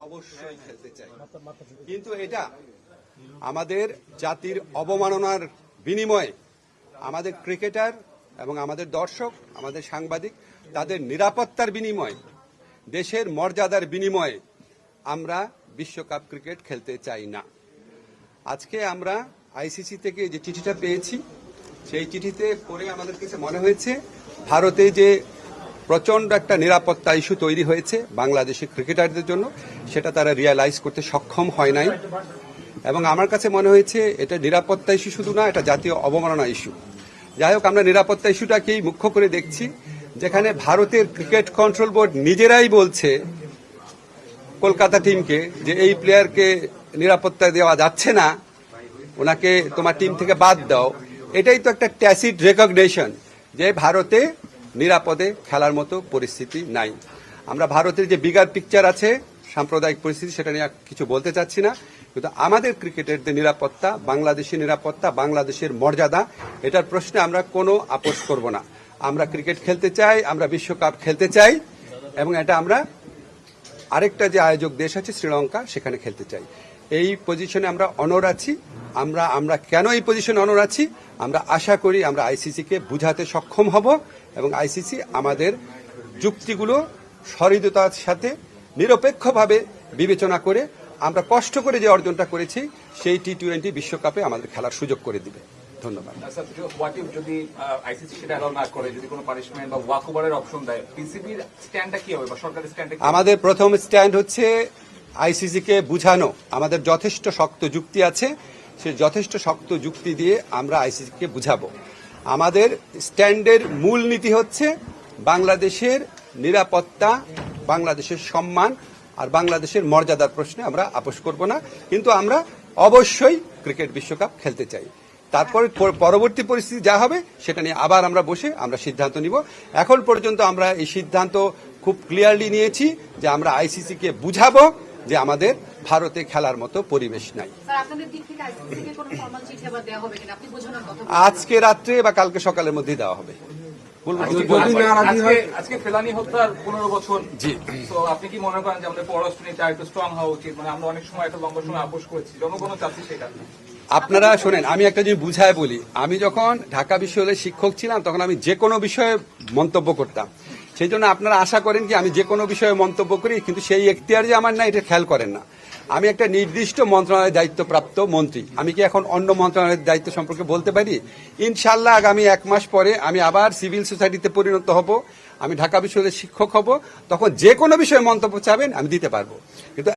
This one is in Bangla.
অবশ্যই খেলতে চাই, কিন্তু এটা আমাদের জাতির অবমাননার বিনিময়ে আমাদের ক্রিকেটার এবং আমাদের দর্শক, আমাদের সাংবাদিক, তাদের নিরাপত্তার বিনিময়ে, দেশের মর্যাদার বিনিময়ে আমরা বিশ্বকাপ ক্রিকেট খেলতে চাই না। আজকে আমরা আইসিসি থেকে যে চিঠিটা পেয়েছি, সেই চিঠিতে পড়ে আমাদের কাছে মনে হয়েছে ভারতে যে প্রচণ্ড একটা নিরাপত্তা ইস্যু তৈরি হয়েছে বাংলাদেশি ক্রিকেটারদের জন্য, সেটা তারা রিয়ালাইজ করতে সক্ষম হয় নাই। এবং আমার কাছে মনে হয়েছে এটা নিরাপত্তা ইস্যু শুধু না, এটা জাতীয় অবমাননা ইস্যু। যাই হোক, আমরা নিরাপত্তা ইস্যুটাকেই মুখ্য করে দেখছি, যেখানে ভারতের ক্রিকেট কন্ট্রোল বোর্ড নিজেরাই বলছে কলকাতা টিমকে যে এই প্লেয়ারকে নিরাপত্তা দেওয়া যাচ্ছে না, ওনাকে তোমার টিম থেকে বাদ দাও। এটাই তো একটা ট্যাসিড রেকগনিশন যে ভারতে নিরাপদে খেলার মতো পরিস্থিতি নাই। আমরা ভারতের যে বিগার পিকচার আছে, সাম্প্রদায়িক পরিস্থিতি, সেটা নিয়ে কিছু বলতে চাচ্ছি না, কিন্তু আমাদের ক্রিকেটারদের নিরাপত্তা, বাংলাদেশের নিরাপত্তা, বাংলাদেশের মর্যাদা, এটার প্রশ্নে আমরা কোনো আপোষ করব না। আমরা ক্রিকেট খেলতে চাই, আমরা বিশ্বকাপ খেলতে চাই, এবং এটা আমরা আরেকটা যে আয়োজক দেশ আছে শ্রীলঙ্কা, সেখানে খেলতে চাই। এই পজিশনে আমরা অনর আছি। আমরা কেন এই পজিশনে অনর আছি? আমরা আশা করি আমরা আইসিসিকে বুঝাতে সক্ষম হব, এবং আইসিসি আমাদের যুক্তিগুলো সহৃদতার সাথে নিরপেক্ষভাবে বিবেচনা করে আমরা কষ্ট করে যে অর্জনটা করেছি সেই টি-20 বিশ্বকাপে আমাদের খেলার সুযোগ করে দিবে। ধন্যবাদ। যদি আইসিসি সেটা অ্যালাউ না করে, যদি কোনো পানিশমেন্ট বা ওয়াকওভারের অপশন দেয়, পিসিবির স্ট্যান্ডটা কি হবে বা সরকারের স্ট্যান্ডটা? আমাদের প্রথম স্ট্যান্ড হচ্ছে আইসিসিকে বুঝানো। আমাদের যথেষ্ট শক্ত যুক্তি আছে, সে যথেষ্ট শক্ত যুক্তি দিয়ে আমরা আইসিসিকে বুঝাবো। আমাদের স্ট্যান্ডের মূল নীতি হচ্ছে বাংলাদেশের নিরাপত্তা, বাংলাদেশের সম্মান আর বাংলাদেশের মর্যাদার প্রশ্নে আমরা আপোষ করব না, কিন্তু আমরা অবশ্যই ক্রিকেট বিশ্বকাপ খেলতে চাই। তারপরে পরবর্তী পরিস্থিতি যা হবে সেটা নিয়ে আবার আমরা বসে আমরা সিদ্ধান্ত নিব। এখন পর্যন্ত আমরা এই সিদ্ধান্ত খুব ক্লিয়ারলি নিয়েছি যে আমরা আইসিসিকে বুঝাবো যে আমাদের ভারতে খেলার মতো পরিবেশ নাই। আজকে রাত্রে বা কালকে সকালের মধ্যে দেওয়া হবে। আজকে ফেলানি হত্যার 15 বছর। জি, তো আপনি কি মনে করেন যে আমাদের পররাষ্ট্র নীতি একটু স্ট্রং হওয়া উচিত? মানে আমরা অনেক সময় একটা লম্বা সময় আপোষ করেছি, জনগণও চাচ্ছি সেটা। আপনারা শোনেন, আমি একটা জিনিস বুঝায় বলি। আমি যখন ঢাকা বিশ্ববিদ্যালয়ের শিক্ষক ছিলাম, তখন আমি যে কোনো বিষয়ে মন্তব্য করতাম। সেই জন্য আপনারা আশা করেন কি আমি যে কোনো বিষয়ে মন্তব্য করি, কিন্তু সেই এখতিয়ার যে আমার না, এটা খেয়াল করেন না। আমি একটা নির্দিষ্ট মন্ত্রণালয়ের দায়িত্বপ্রাপ্ত মন্ত্রী। আমি কি এখন অন্য মন্ত্রণালয়ের দায়িত্ব সম্পর্কে বলতে পারি? ইনশাল্লাহ আগামী 1 মাস পরে আমি আবার সিভিল সোসাইটিতে পরিণত হব, আমি ঢাকা বিশ্ববিদ্যালয়ের শিক্ষক হব, তখন যে কোনো বিষয়ে মন্তব্য চাবেন আমি দিতে পারবো। কিন্তু